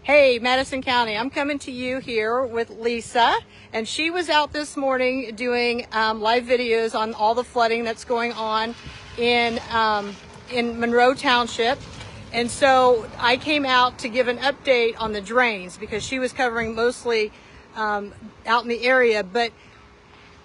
Hey, Madison County, I'm coming to you here with Lisa, and she was out this morning doing live videos on all the flooding that's going on in Monroe Township. And so I came out to give an update on the drains because she was covering mostly out in the area. But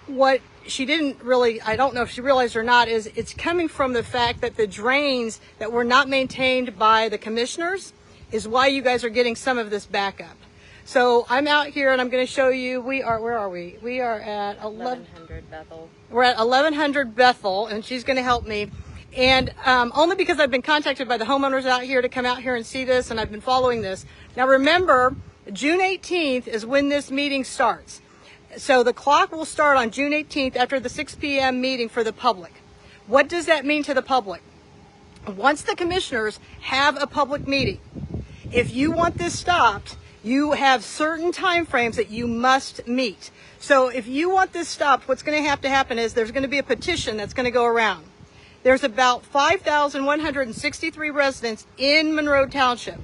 what she didn't really, I don't know if she realized or not, is it's coming from the fact that the drains that were not maintained by the commissioners is why you guys are getting some of this backup. So I'm out here and I'm going to show you, where are we? We are at 1100 Bethel. We're at 1100 Bethel, and she's going to help me. And only because I've been contacted by the homeowners out here to come out here and see this, and I've been following this. Now remember, June 18th is when this meeting starts. So the clock will start on June 18th after the 6 p.m. meeting for the public. What does that mean to the public? Once the commissioners have a public meeting, if you want this stopped, you have certain time frames that you must meet. So if you want this stopped, what's going to have to happen is there's going to be a petition that's going to go around. There's about 5,163 residents in Monroe Township.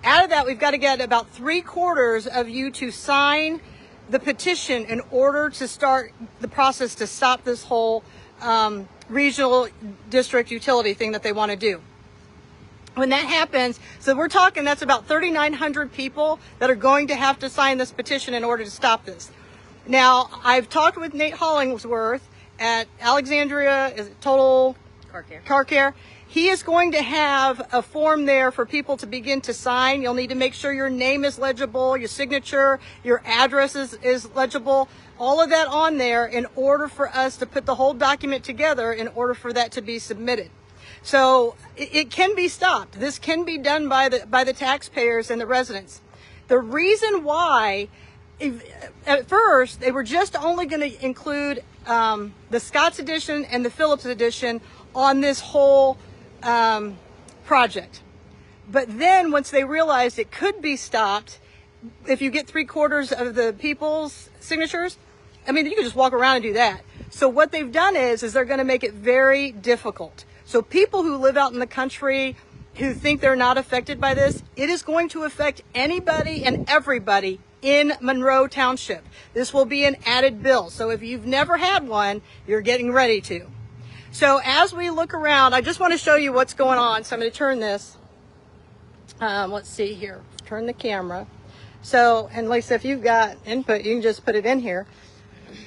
Out of that, we've got to get about 3/4 of you to sign the petition in order to start the process to stop this whole regional district utility thing that they want to do. When that happens, so we're talking, that's about 3,900 people that are going to have to sign this petition in order to stop this. Now, I've talked with Nate Hollingsworth at Alexandria, is it Total Car Care. He is going to have a form there for people to begin to sign. You'll need to make sure your name is legible, your signature, your address is legible, all of that on there in order for us to put the whole document together in order for that to be submitted. So it can be stopped. This can be done by the taxpayers and the residents. The reason why, at first, they were just only going to include the Scott's edition and the Phillips edition on this whole project. But then once they realized it could be stopped, if you get 3/4 of the people's signatures, I mean, you can just walk around and do that. So what they've done is they're going to make it very difficult. So people who live out in the country who think they're not affected by this, it is going to affect anybody and everybody in Monroe Township. This will be an added bill. So if you've never had one, you're getting ready to. So as we look around, I just want to show you what's going on. So I'm going to turn this. Let's see here. Turn the camera. So, and Lisa, if you've got input, you can just put it in here.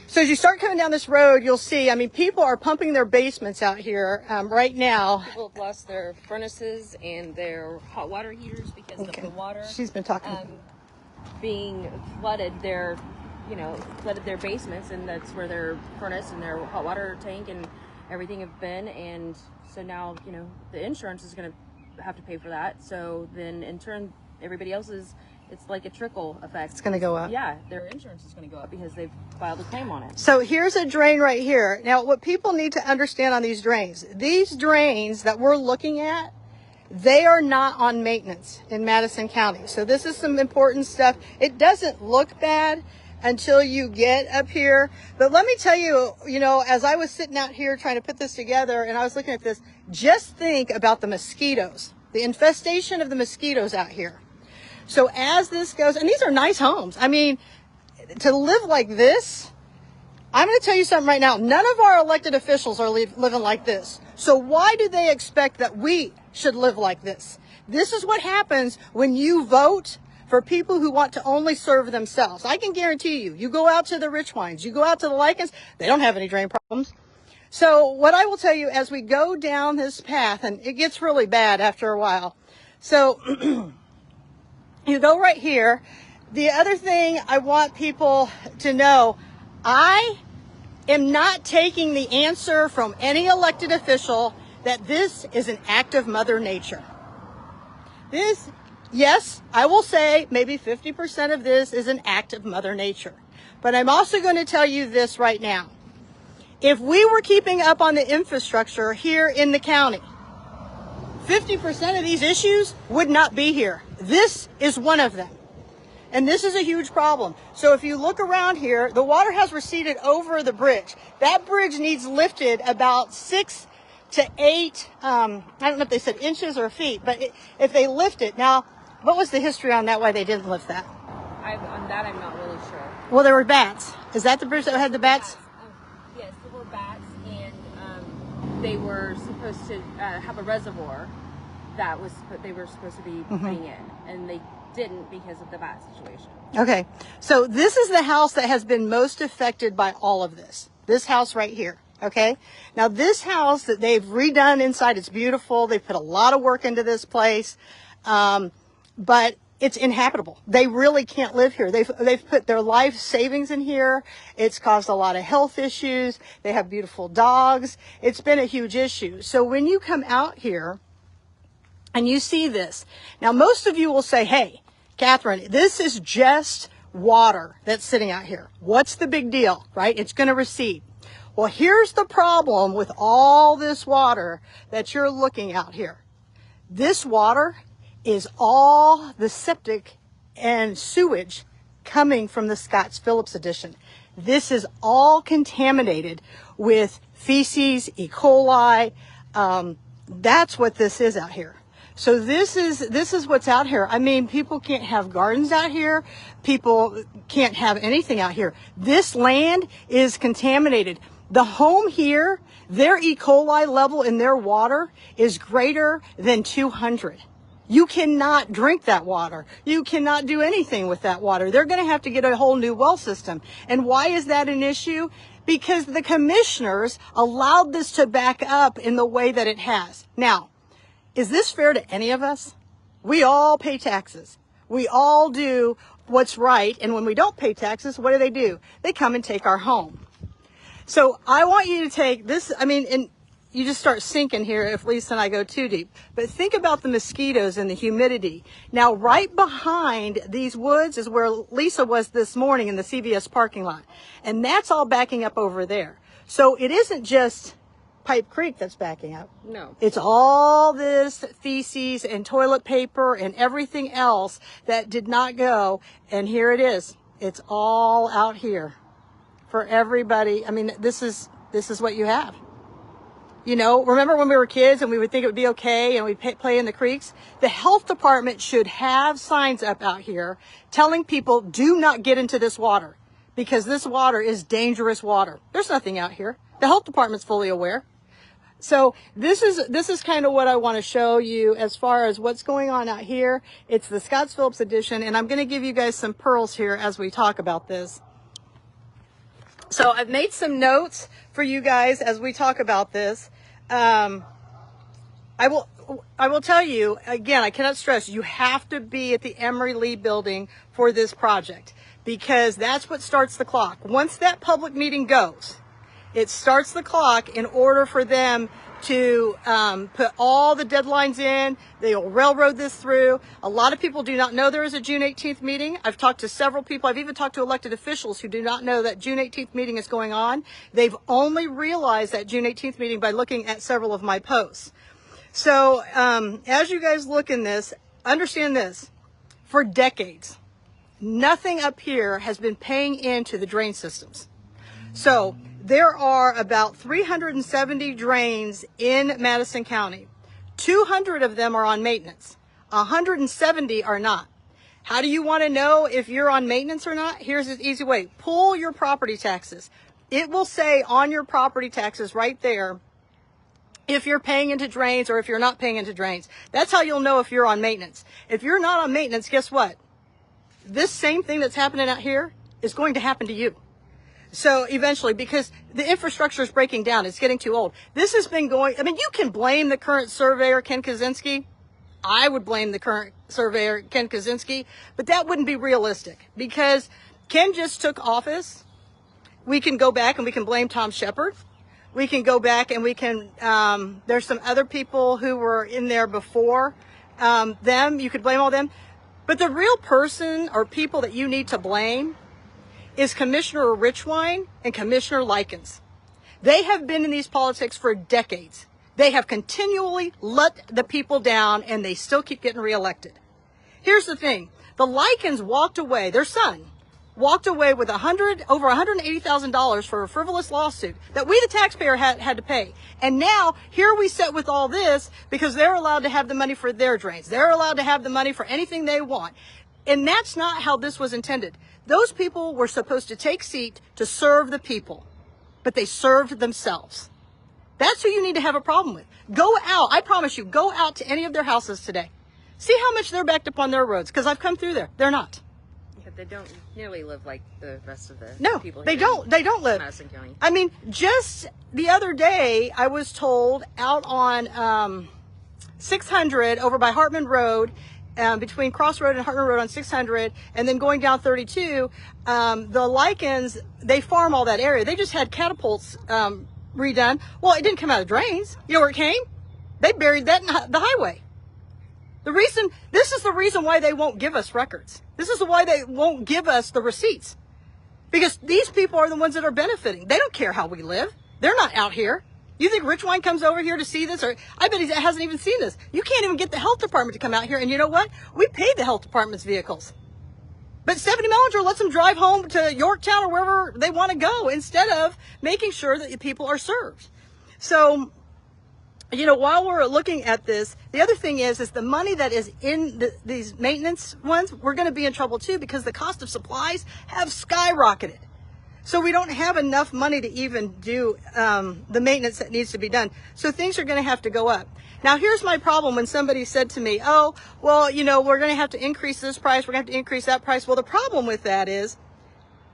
So as you start coming down this road, you'll see, I mean, people are pumping their basements out here right now. People have lost their furnaces and their hot water heaters because of the water. She's been talking. Being flooded flooded their basements, and that's where their furnace and their hot water tank and everything have been. And so now, the insurance is going to have to pay for that. So then in turn, everybody else's, it's like a trickle effect. It's going to go up. Yeah, their insurance is going to go up because they've filed a claim on it. So here's a drain right here. Now, what people need to understand on these drains that we're looking at, they are not on maintenance in Madison County. So this is some important stuff. It doesn't look bad until you get up here. But let me tell you, as I was sitting out here trying to put this together and I was looking at this, just think about the mosquitoes, the infestation of the mosquitoes out here. So as this goes, and these are nice homes. I mean, to live like this, I'm going to tell you something right now. None of our elected officials are living like this. So why do they expect that we should live like this? This is what happens when you vote for people who want to only serve themselves. I can guarantee you, you go out to the Richwines, you go out to the Likens, they don't have any drain problems. So what I will tell you as we go down this path, and it gets really bad after a while. So you go right here. The other thing I want people to know, I am not taking the answer from any elected official that this is an act of Mother Nature. This, yes, I will say maybe 50% of this is an act of Mother Nature. But I'm also going to tell you this right now. If we were keeping up on the infrastructure here in the county, 50% of these issues would not be here. This is one of them. And this is a huge problem. So if you look around here, the water has receded over the bridge. That bridge needs lifted about 6 to 8, I don't know if they said inches or feet, but if they lift it. Now, What was the history on that, why they didn't lift that? On that, I'm not really sure. Well, there were bats. Is that the bridge that had the bats? Yes, there were bats, and they were supposed to have a reservoir that they were supposed to be putting in, and they didn't because of the bat situation. Okay, so this is the house that has been most affected by all of this. This house right here. Okay, now this house that they've redone inside, it's beautiful. They've put a lot of work into this place, but it's inhabitable. They really can't live here. They've put their life savings in here. It's caused a lot of health issues. They have beautiful dogs. It's been a huge issue. So when you come out here and you see this, now most of you will say, hey, Catherine, this is just water that's sitting out here. What's the big deal, right? It's going to recede. Well, here's the problem with all this water that you're looking out here. This water is all the septic and sewage coming from the Scotts Phillips edition. This is all contaminated with feces, E. coli. That's what this is out here. So this is what's out here. I mean, people can't have gardens out here. People can't have anything out here. This land is contaminated. The home here, their E. coli level in their water is greater than 200. You cannot drink that water. You cannot do anything with that water. They're going to have to get a whole new well system. And why is that an issue? Because the commissioners allowed this to back up in the way that it has. Now, is this fair to any of us? We all pay taxes. We all do what's right. And when we don't pay taxes, what do? They come and take our home. So I want you to take this, I mean, and you just start sinking here if Lisa and I go too deep. But think about the mosquitoes and the humidity. Now, right behind these woods is where Lisa was this morning in the CVS parking lot. And that's all backing up over there. So it isn't just Pipe Creek that's backing up. No. It's all this feces and toilet paper and everything else that did not go. And here it is. It's all out here for everybody. I mean, this is what you have. You know, remember when we were kids and we would think it would be okay and we'd play in the creeks? The health department should have signs up out here telling people, do not get into this water because this water is dangerous water. There's nothing out here. The health department's fully aware. So this is kind of what I want to show you as far as what's going on out here. It's the Scotts Phillips edition, and I'm going to give you guys some pearls here as we talk about this. So I've made some notes for you guys as we talk about this. I will tell you, again, I cannot stress, you have to be at the Emery Lee building for this project because that's what starts the clock. Once that public meeting goes, it starts the clock in order for them to put all the deadlines in. They'll railroad this through. A lot of people do not know there is a June 18th meeting. I've talked to several people. I've even talked to elected officials who do not know that June 18th meeting is going on. They've only realized that June 18th meeting by looking at several of my posts. So as you guys look in this, understand this. For decades, nothing up here has been paying into the drain systems. So there are about 370 drains in Madison County. 200 of them are on maintenance. 170 are not. How do you want to know if you're on maintenance or not? Here's an easy way. Pull your property taxes. It will say on your property taxes right there if you're paying into drains or if you're not paying into drains. That's how you'll know if you're on maintenance. If you're not on maintenance, guess what? This same thing that's happening out here is going to happen to you. So eventually, because the infrastructure is breaking down, it's getting too old. This has been going, I mean, you can blame the current surveyor, Ken Kaczynski. I would blame the current surveyor, Ken Kaczynski, but that wouldn't be realistic because Ken just took office. We can go back and we can blame Tom Shepard. We can go back and we can, there's some other people who were in there before them. You could blame all them. But the real person or people that you need to blame is Commissioner Richwine and Commissioner Likens. They have been in these politics for decades. They have continually let the people down and they still keep getting reelected. Here's the thing. The Likens walked away, their son walked away with over $180,000 for a frivolous lawsuit that we, the taxpayer, had to pay. And now here we sit with all this because they're allowed to have the money for their drains. They're allowed to have the money for anything they want. And that's not how this was intended. Those people were supposed to take seat to serve the people, but they served themselves. That's who you need to have a problem with. Go out. I promise you, go out to any of their houses today. See how much they're backed up on their roads, because I've come through there. They're not. Yeah, they don't nearly live like the rest of the people they here don't. They don't live. Madison County. I mean, just the other day, I was told out on 600 over by Hartman Road, between Cross Road and Hartman Road on 600, and then going down 32, the lichens, they farm all that area. They just had catapults redone. Well, it didn't come out of drains. You know where it came? They buried that in the highway. This is the reason why they won't give us records. This is why they won't give us the receipts. Because these people are the ones that are benefiting. They don't care how we live. They're not out here. You think Richwine comes over here to see this? Or I bet he hasn't even seen this. You can't even get the health department to come out here. And you know what? We pay the health department's vehicles. But Stephanie Mellinger lets them drive home to Yorktown or wherever they want to go instead of making sure that the people are served. So, you know, while we're looking at this, the other thing is the money that is in these maintenance ones, we're going to be in trouble too because the cost of supplies have skyrocketed. So we don't have enough money to even do the maintenance that needs to be done. So things are going to have to go up. Now, here's my problem when somebody said to me, oh, well, you know, we're going to have to increase this price. We're going to have to increase that price. Well, the problem with that is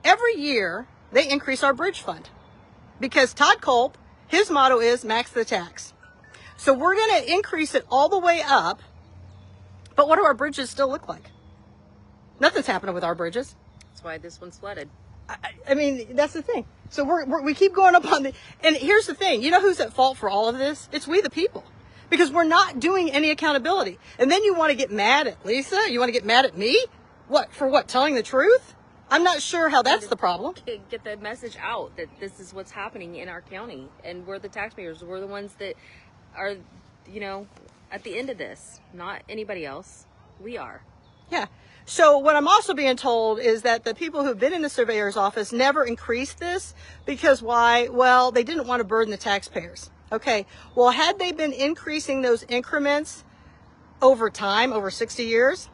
every year they increase our bridge fund because Todd Culp, his motto is max the tax. So we're going to increase it all the way up. But what do our bridges still look like? Nothing's happening with our bridges. That's why this one's flooded. I mean, that's the thing. So we keep going up on and here's the thing. You know who's at fault for all of this? It's we the people. Because we're not doing any accountability. And then you want to get mad at Lisa? You want to get mad at me? What, for what, telling the truth? I'm not sure how that's the problem. Get the message out that this is what's happening in our county. And we're the taxpayers. We're the ones that are, you know, at the end of this. Not anybody else. We are. Yeah. So what I'm also being told is that the people who've been in the surveyor's office never increased this because why? Well, they didn't want to burden the taxpayers. Okay, well, had they been increasing those increments over time, over 60 years,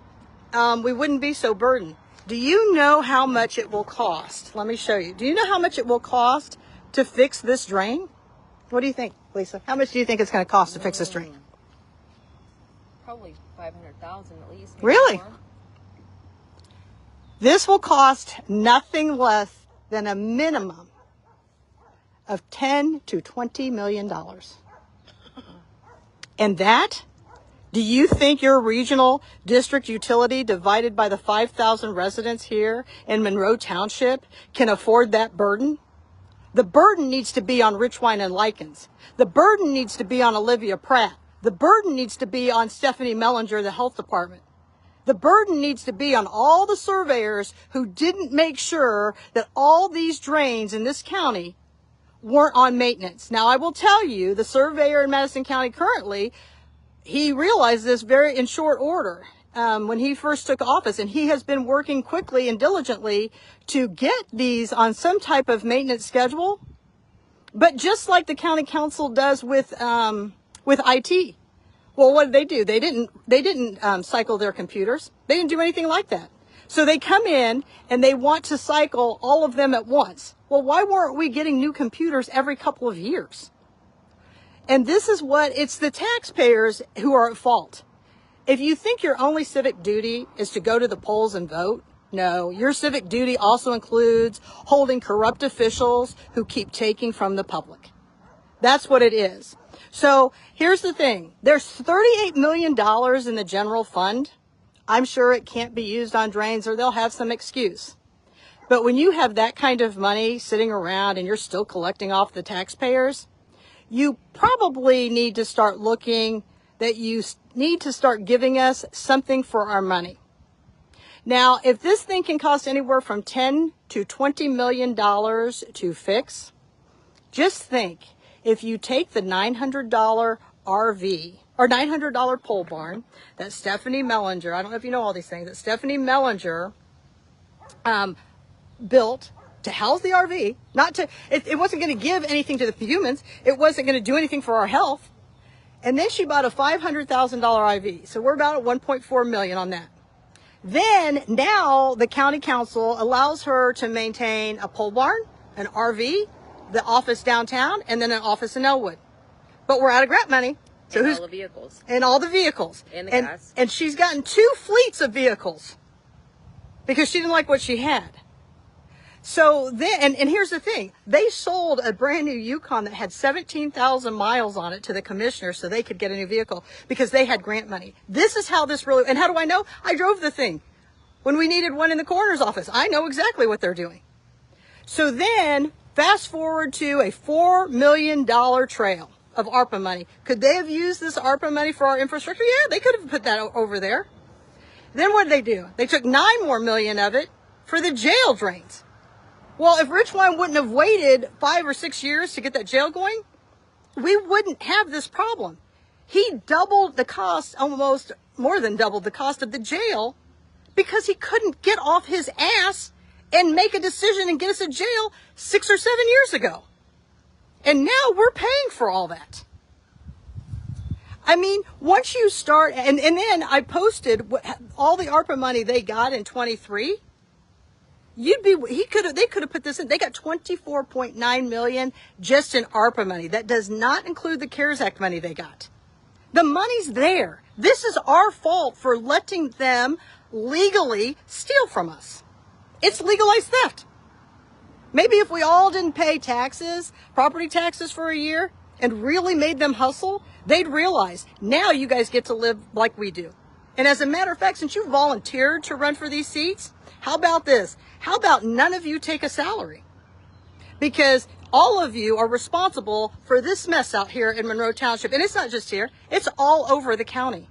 we wouldn't be so burdened. Do you know how much it will cost? Let me show you. Do you know how much it will cost to fix this drain? What do you think, Lisa? How much do you think it's going to cost to fix this drain? Probably $500,000 at least. Really? More. This will cost nothing less than a minimum of $10 to $20 million. And that, do you think your regional district utility divided by the 5,000 residents here in Monroe Township can afford that burden? The burden needs to be on Richwine and Likens. The burden needs to be on Olivia Pratt. The burden needs to be on Stephanie Mellinger, the health department. The burden needs to be on all the surveyors who didn't make sure that all these drains in this county weren't on maintenance. Now, I will tell you, the surveyor in Madison County currently, he realized this very in short order when he first took office, and he has been working quickly and diligently to get these on some type of maintenance schedule. But just like the county council does with IT, well, what did they do? They didn't cycle their computers. They didn't do anything like that. So they come in and they want to cycle all of them at once. Well, why weren't we getting new computers every couple of years? And this is it's the taxpayers who are at fault. If you think your only civic duty is to go to the polls and vote, no, your civic duty also includes holding corrupt officials who keep taking from the public. That's what it is. So here's the thing. There's $38 million in the general fund. I'm sure it can't be used on drains or they'll have some excuse. But when you have that kind of money sitting around and you're still collecting off the taxpayers, you probably need to start looking that you need to start giving us something for our money. Now, if this thing can cost anywhere from $10 to $20 million to fix, just think, if you take the $900 RV or $900 pole barn that Stephanie Mellinger, I don't know if you know all these things, that Stephanie Mellinger built to house the RV, not to, it wasn't going to give anything to the humans. It wasn't going to do anything for our health. And then she bought a $500,000 IV. So we're about at 1.4 million on that. Then now the county council allows her to maintain a pole barn, an RV, the office downtown, and then an office in Elwood. But we're out of grant money. So and all the vehicles. And all the vehicles. And the gas. And she's gotten 2 fleets of vehicles because she didn't like what she had. So then, and here's the thing, they sold a brand new Yukon that had 17,000 miles on it to the commissioner so they could get a new vehicle because they had grant money. This is how this really, and how do I know? I drove the thing. When we needed one in the coroner's office, I know exactly what they're doing. So then, fast forward to a $4 million trail of ARPA money. Could they have used this ARPA money for our infrastructure? Yeah, they could have put that over there. Then what did they do? They took $9 million more of it for the jail drains. Well, if Richwine wouldn't have waited 5 or 6 years to get that jail going, we wouldn't have this problem. He doubled the cost, almost more than doubled the cost of the jail because he couldn't get off his ass and make a decision and get us a jail 6 or 7 years ago. And now we're paying for all that. I mean, once you start, and then I posted all the ARPA money they got in 23. They could have put this in. They got 24.9 million just in ARPA money. That does not include the CARES Act money they got. The money's there. This is our fault for letting them legally steal from us. It's legalized theft. Maybe if we all didn't pay taxes, property taxes for a year, and really made them hustle, they'd realize now you guys get to live like we do. And as a matter of fact, since you volunteered to run for these seats, how about this? How about none of you take a salary? Because all of you are responsible for this mess out here in Monroe Township. And it's not just here. It's all over the county.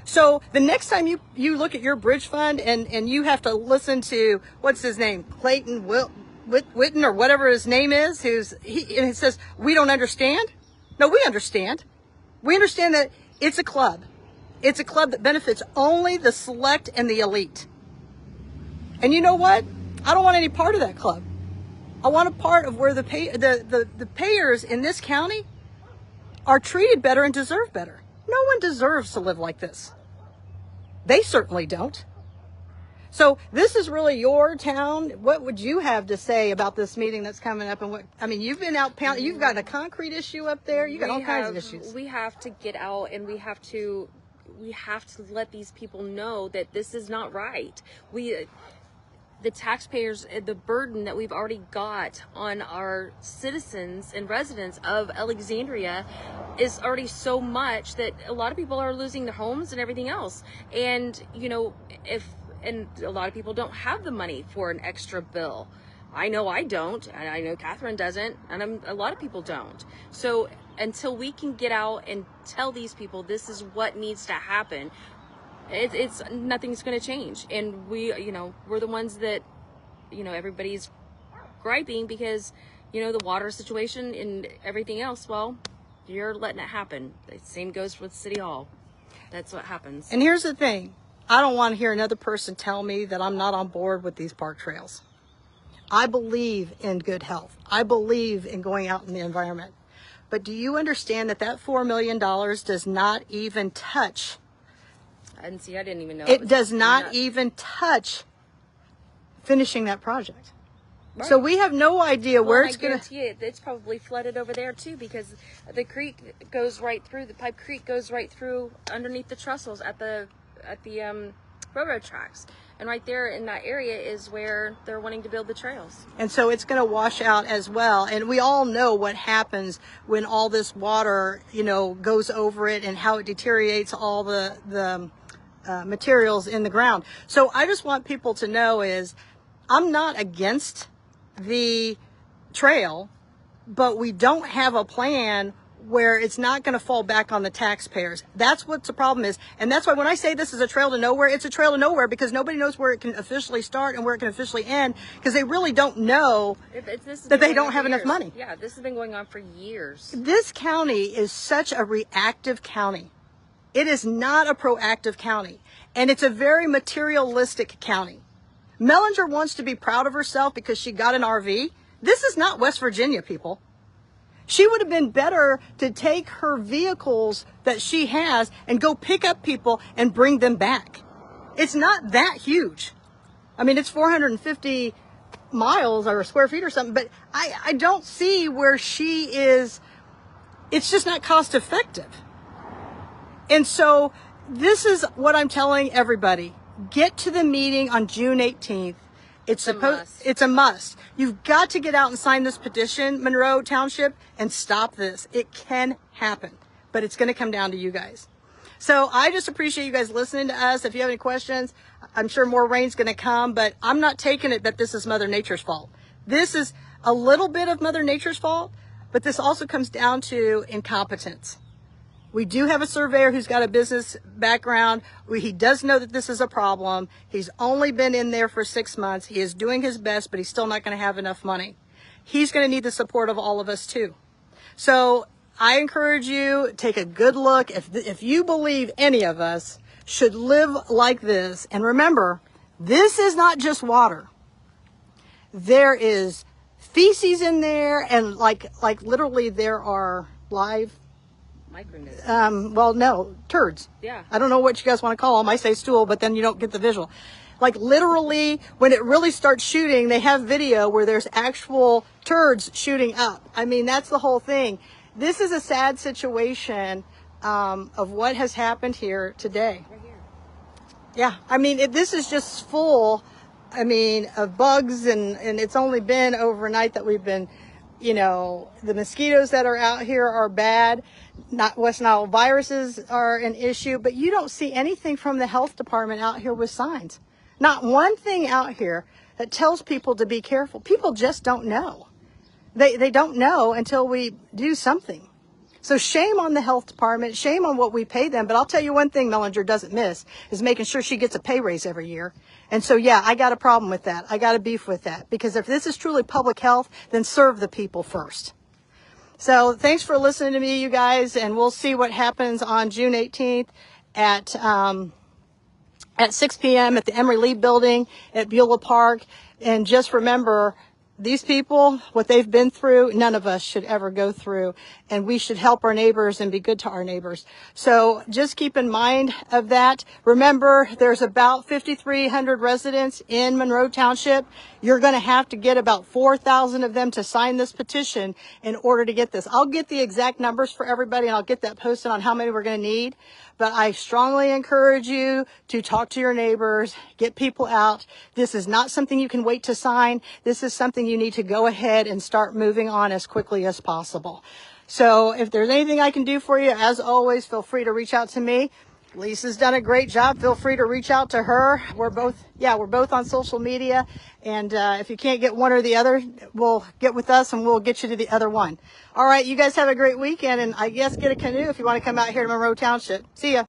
So the next time you look at your bridge fund and you have to listen to, what's his name? Clayton Witten or whatever his name is, and it says, we don't understand. No, we understand. We understand that it's a club. It's a club that benefits only the select and the elite. And you know what? I don't want any part of that club. I want a part of where the payers in this county are treated better and deserve better. No one deserves to live like this. They certainly don't. So this is really your town. What would you have to say about this meeting that's coming up? And you've been out, you've got a concrete issue up there. You got all kinds of issues. We have to get out and we have to let these people know that this is not right. The taxpayers, the burden that we've already got on our citizens and residents of Alexandria is already so much that a lot of people are losing their homes and everything else. And, and a lot of people don't have the money for an extra bill. I know I don't, and I know Catherine doesn't, and a lot of people don't. So until we can get out and tell these people this is what needs to happen, it's nothing's going to change. And we're the ones that, everybody's griping because, the water situation and everything else. Well, you're letting it happen. The same goes with City Hall. That's what happens. And here's the thing. I don't want to hear another person tell me that I'm not on board with these park trails. I believe in good health. I believe in going out in the environment. But do you understand that $4 million does not even touch? I didn't even know. It does not even touch finishing that project. Right. So we have no idea where it's going to. It's probably flooded over there too because the creek goes right through. The Pipe Creek goes right through underneath the trestles at the railroad tracks. And right there in that area is where they're wanting to build the trails. And so it's going to wash out as well. And we all know what happens when all this water, goes over it and how it deteriorates all the materials in the ground. So I just want people to know is I'm not against the trail, but we don't have a plan where it's not going to fall back on the taxpayers. That's what the problem is. And that's why when I say this is a trail to nowhere, it's a trail to nowhere because nobody knows where it can officially start and where it can officially end because they really don't know that they don't have enough money. Yeah, this has been going on for years. This county is such a reactive county. It is not a proactive county. And it's a very materialistic county. Mellinger wants to be proud of herself because she got an RV. This is not West Virginia, people. She would have been better to take her vehicles that she has and go pick up people and bring them back. It's not that huge. I mean, it's 450 miles or square feet or something, but I don't see where she is. It's just not cost effective. And so this is what I'm telling everybody. Get to the meeting on June 18th. It's a must. You've got to get out and sign this petition, Monroe Township, and stop this. It can happen, but it's going to come down to you guys. So I just appreciate you guys listening to us. If you have any questions, I'm sure more rain's going to come, but I'm not taking it that this is Mother Nature's fault. This is a little bit of Mother Nature's fault, but this also comes down to incompetence. We do have a surveyor who's got a business background. He does know that this is a problem. He's only been in there for 6 months. He is doing his best, but he's still not going to have enough money. He's going to need the support of all of us too. So I encourage you, take a good look. If you believe any of us should live like this, and remember, this is not just water. There is feces in there, and like literally there are live turds. Yeah. I don't know what you guys want to call them. I say stool, but then you don't get the visual. Like literally, when it really starts shooting, they have video where there's actual turds shooting up. I mean, that's the whole thing. This is a sad situation of what has happened here today. Right here. Yeah, I mean, this is just full, I mean, of bugs, and it's only been overnight that we've been, you know, the mosquitoes that are out here are bad. Not West Nile viruses are an issue, but you don't see anything from the health department out here with signs. Not one thing out here that tells people to be careful. People just don't know. They don't know until we do something. So shame on the health department, shame on what we pay them. But I'll tell you one thing Mellinger doesn't miss is making sure she gets a pay raise every year. And so, yeah, I got a problem with that. I got a beef with that. Because if this is truly public health, then serve the people first. So thanks for listening to me, you guys. And we'll see what happens on June 18th at 6 p.m. at the Emory Lee Building at Beulah Park. And just remember, these people, what they've been through, none of us should ever go through, and we should help our neighbors and be good to our neighbors. So just keep in mind of that. Remember, there's about 5,300 residents in Monroe Township. You're going to have to get about 4,000 of them to sign this petition in order to get this. I'll get the exact numbers for everybody, and I'll get that posted on how many we're going to need. But I strongly encourage you to talk to your neighbors, get people out. This is not something you can wait to sign. This is something you need to go ahead and start moving on as quickly as possible. So if there's anything I can do for you, as always, feel free to reach out to me. Lisa's done a great job. Feel free to reach out to her. We're both on social media. And if you can't get one or the other, we'll get with us and we'll get you to the other one. All right, you guys have a great weekend. And I guess get a canoe if you want to come out here to Monroe Township. See ya.